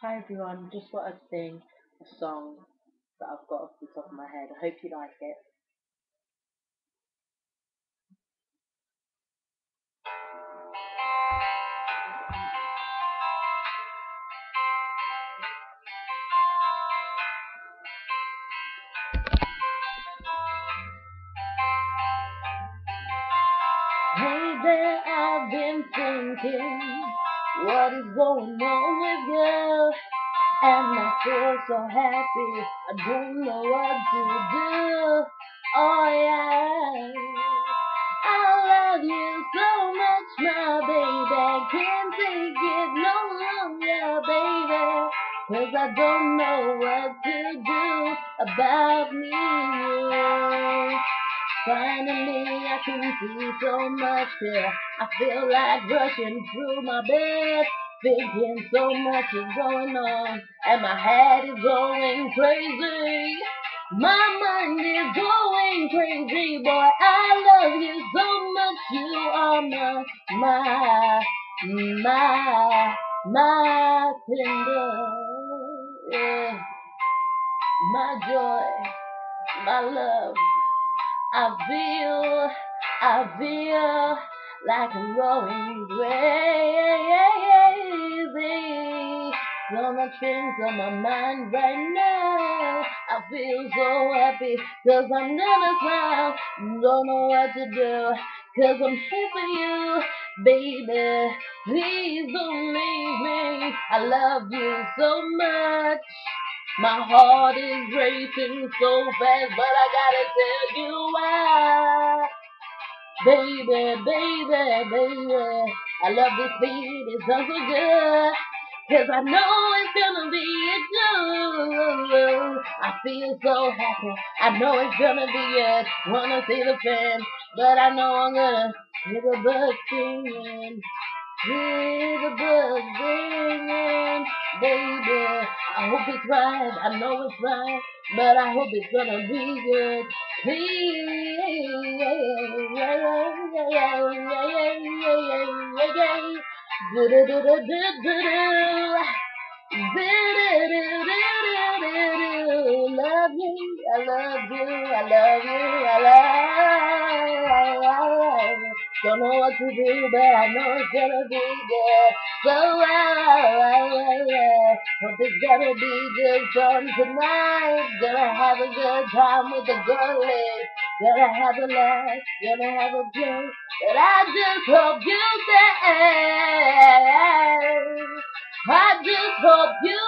Hi everyone, just want to sing a song that I've got off the top of my head. I hope you like it. Hey there, I've been thinking, what is going on with you? And I feel so happy, I don't know what to do. Oh yeah, I love you so much, my baby. Can't take it no longer, baby. 'Cause I don't know what to do about me and you. Finally, I can see so much clear. I feel like rushing through my bed, thinking so much is going on, and my head is going crazy. My mind is going crazy, boy. I love you so much. You are my, my tender, yeah, my joy, my love. I feel like I'm going crazy. So much things on my mind right now. I feel so happy, 'cause I'm gonna smile. Don't know what to do, 'cause I'm here for you, baby. Please don't leave me. I love you so much. My heart is racing so fast, but I gotta tell you why. Baby, baby, baby, I love this beat, it sounds so good. 'Cause I know it's gonna be good. I feel so happy, I know it's gonna be good. Wanna see the fans, but I know I'm gonna hear the birds singing. Hear the birds singing, baby. I hope it's right, I know it's right, but I hope it's gonna be good. Please, do do do do do do do. Love you, I love you, I love you, I love you. Don't know what to do, but I know it's gonna be good. So hope it's gonna be good fun tonight. Gonna have a good time with the girlies. Gonna have a laugh, gonna have a play. But I just hope you stay. I just hope you